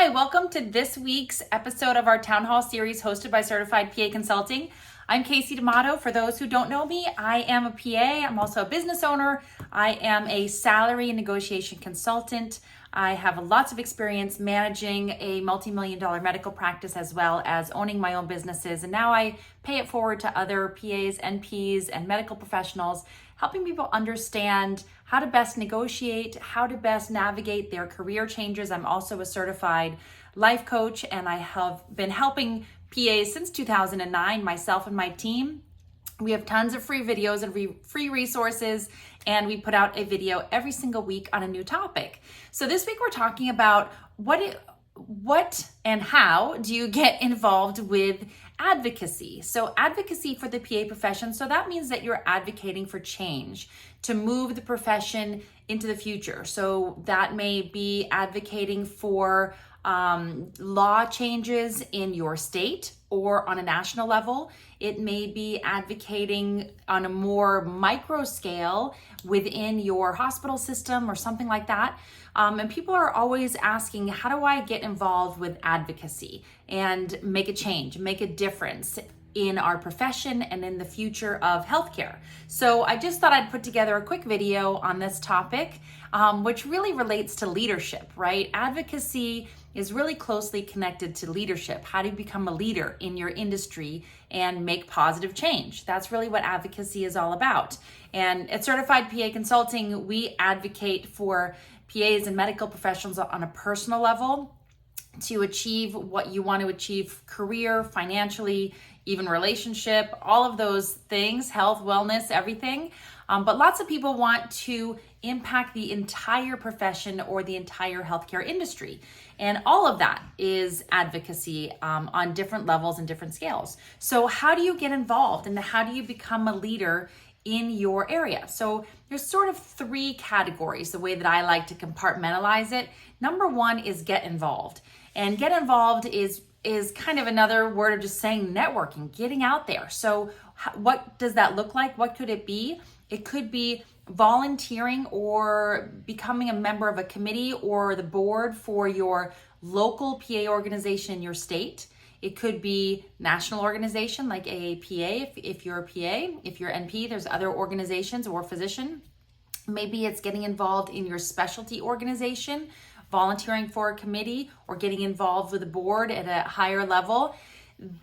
Hi, welcome to this week's episode of our Town Hall series hosted by Certified PA Consulting. I'm Kasey D'Amato. For those who don't know me, I am a PA. I'm also a business owner. I am a salary and negotiation consultant. I have lots of experience managing a multi-million-dollar medical practice as well as owning my own businesses. And now I pay it forward to other PAs, NPs, and medical professionals, helping people understand how to best negotiate, how to best navigate their career changes. I'm also a certified life coach, and I have been helping PAs since 2009, myself and my team. We have tons of free videos and free resources, and we put out a video every single week on a new topic. So this week we're talking about what and how do you get involved with advocacy. So advocacy for the PA profession, so that means that you're advocating for change to move the profession into the future. So that may be advocating for law changes in your state or on a national level. It may be advocating on a more micro scale within your hospital system or something like that. And people are always asking, how do I get involved with advocacy and make a change, make a difference in our profession and in the future of healthcare? So I just thought I'd put together a quick video on this topic, which really relates to leadership, right? Advocacy is really closely connected to leadership. How do you become a leader in your industry and make positive change? That's really what advocacy is all about. And at Certified PA Consulting, we advocate for PAs and medical professionals on a personal level to achieve what you want to achieve, career, financially, even relationship, all of those things, health, wellness, everything. But lots of people want to impact the entire profession or the entire healthcare industry. And all of that is advocacy on different levels and different scales. So how do you get involved and how do you become a leader in your area? So there's sort of three categories, the way that I like to compartmentalize it. Number one is get involved. And get involved is kind of another word of just saying networking, getting out there. So what does that look like? What could it be? It could be volunteering or becoming a member of a committee or the board for your local PA organization in your state. It could be national organization like AAPA if you're a PA. If you're NP, there's other organizations or physician. Maybe it's getting involved in your specialty organization, volunteering for a committee, or getting involved with a board at a higher level.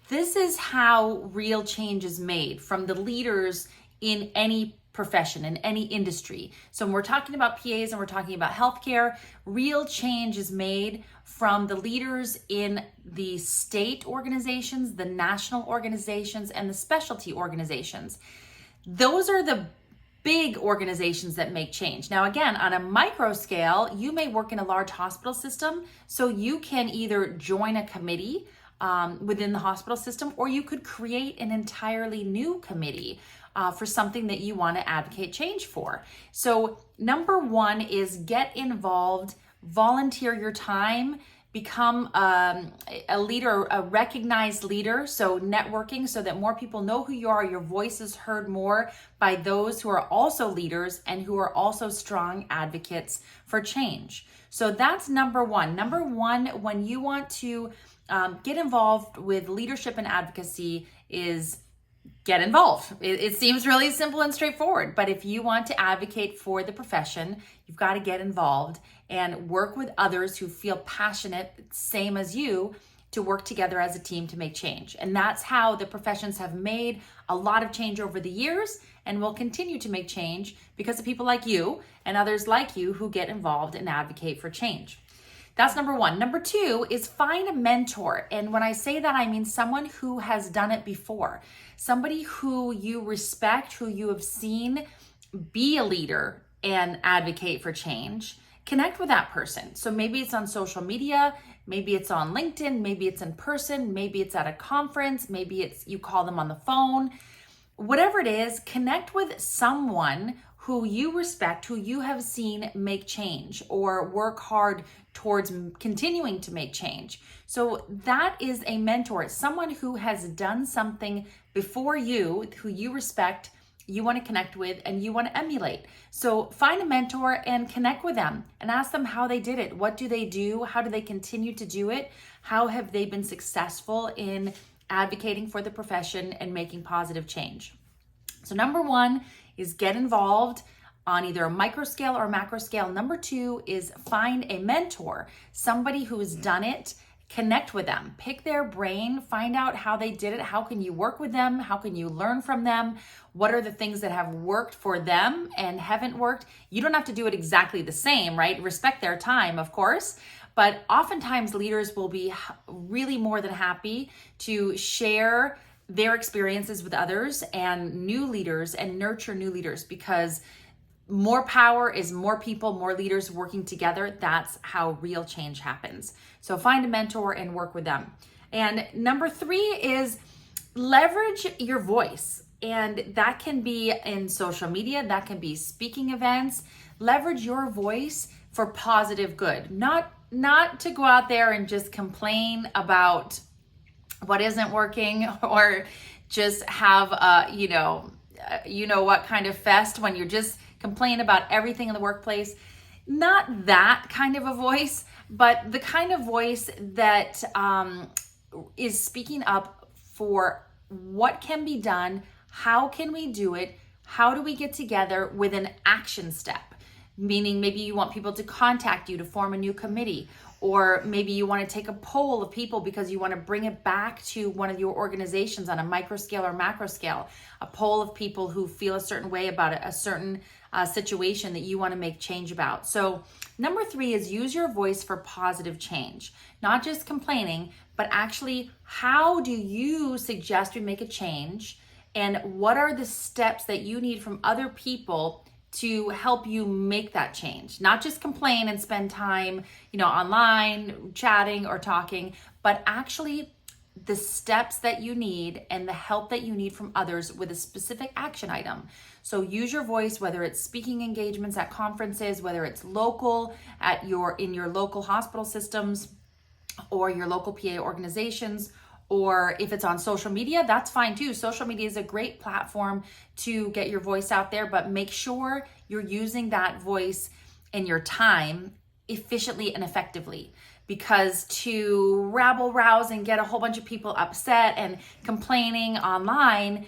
This is how real change is made from the leaders in any profession, in any industry. So when we're talking about PAs and we're talking about healthcare, real change is made from the leaders in the state organizations, the national organizations, and the specialty organizations. Those are the big organizations that make change. Now, again, on a micro scale, you may work in a large hospital system, so you can either join a committee within the hospital system, or you could create an entirely new committee for something that you want to advocate change for. So number one is get involved, volunteer your time, become a leader, a recognized leader. So networking so that more people know who you are, your voice is heard more by those who are also leaders and who are also strong advocates for change. So that's number one. Number one, when you want to get involved with leadership and advocacy, is get involved. It seems really simple and straightforward, but if you want to advocate for the profession, you've got to get involved and work with others who feel passionate, same as you, to work together as a team to make change. And that's how the professions have made a lot of change over the years and will continue to make change because of people like you and others like you who get involved and advocate for change. That's number one. Number two is find a mentor. And when I say that, I mean someone who has done it before, somebody who you respect, who you have seen be a leader and advocate for change. Connect with that person. So maybe it's on social media, maybe it's on LinkedIn, maybe it's in person, maybe it's at a conference, maybe it's you call them on the phone. Whatever it is, connect with someone who you respect, who you have seen make change or work hard towards continuing to make change. So that is a mentor. It's someone who has done something before you, who you respect, you want to connect with and you want to emulate. So find a mentor and connect with them and ask them how they did it. What do they do? How do they continue to do it? How have they been successful in advocating for the profession and making positive change? So number one is get involved on either a micro scale or a macro scale. Number two is find a mentor, somebody who has done it. Connect with them, pick their brain, find out how they did it. How can you work with them? How can you learn from them? What are the things that have worked for them and haven't worked? You don't have to do it exactly the same, right? Respect their time, of course. But oftentimes leaders will be really more than happy to share their experiences with others and new leaders and nurture new leaders, because more power is more people, more leaders working together. That's how real change happens. So find a mentor and work with them. And number three is leverage your voice. And that can be in social media, that can be speaking events. Leverage your voice for positive good. Not to go out there and just complain about what isn't working, or just have what kind of fest when you're just complain about everything in the workplace. Not that kind of a voice, but the kind of voice that is speaking up for what can be done, how can we do it, how do we get together with an action step. Meaning maybe you want people to contact you to form a new committee, or maybe you want to take a poll of people because you want to bring it back to one of your organizations on a micro scale or macro scale, a poll of people who feel a certain way about a certain situation that you want to make change about. So number three is use your voice for positive change, not just complaining, but actually how do you suggest we make a change, and what are the steps that you need from other people to help you make that change. Not just complain and spend time, online chatting or talking, but actually the steps that you need and the help that you need from others with a specific action item. So use your voice, whether it's speaking engagements at conferences, whether it's local in your local hospital systems or your local PA organizations, or if it's on social media, that's fine too. Social media is a great platform to get your voice out there, but make sure you're using that voice and your time efficiently and effectively. Because to rabble rouse and get a whole bunch of people upset and complaining online,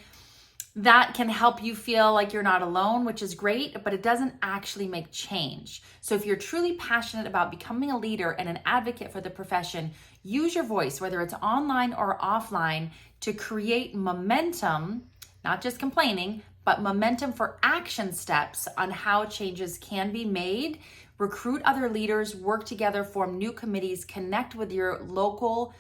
that can help you feel like you're not alone, which is great, but it doesn't actually make change. So if you're truly passionate about becoming a leader and an advocate for the profession, use your voice, whether it's online or offline, to create momentum, not just complaining, but momentum for action steps on how changes can be made. Recruit other leaders, work together, form new committees, connect with your local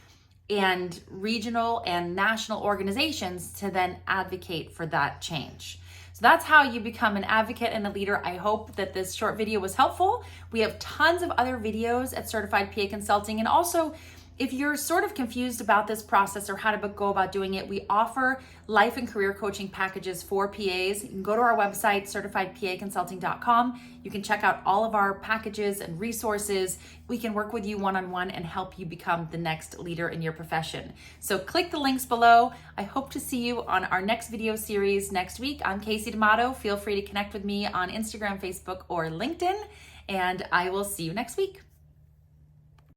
and regional and national organizations to then advocate for that change. So that's how you become an advocate and a leader. I hope that this short video was helpful. We have tons of other videos at Certified PA Consulting. And also, if you're sort of confused about this process or how to go about doing it, we offer life and career coaching packages for PAs. You can go to our website, certifiedpaconsulting.com. You can check out all of our packages and resources. We can work with you one-on-one and help you become the next leader in your profession. So click the links below. I hope to see you on our next video series next week. I'm Kasey D'Amato. Feel free to connect with me on Instagram, Facebook, or LinkedIn, and I will see you next week.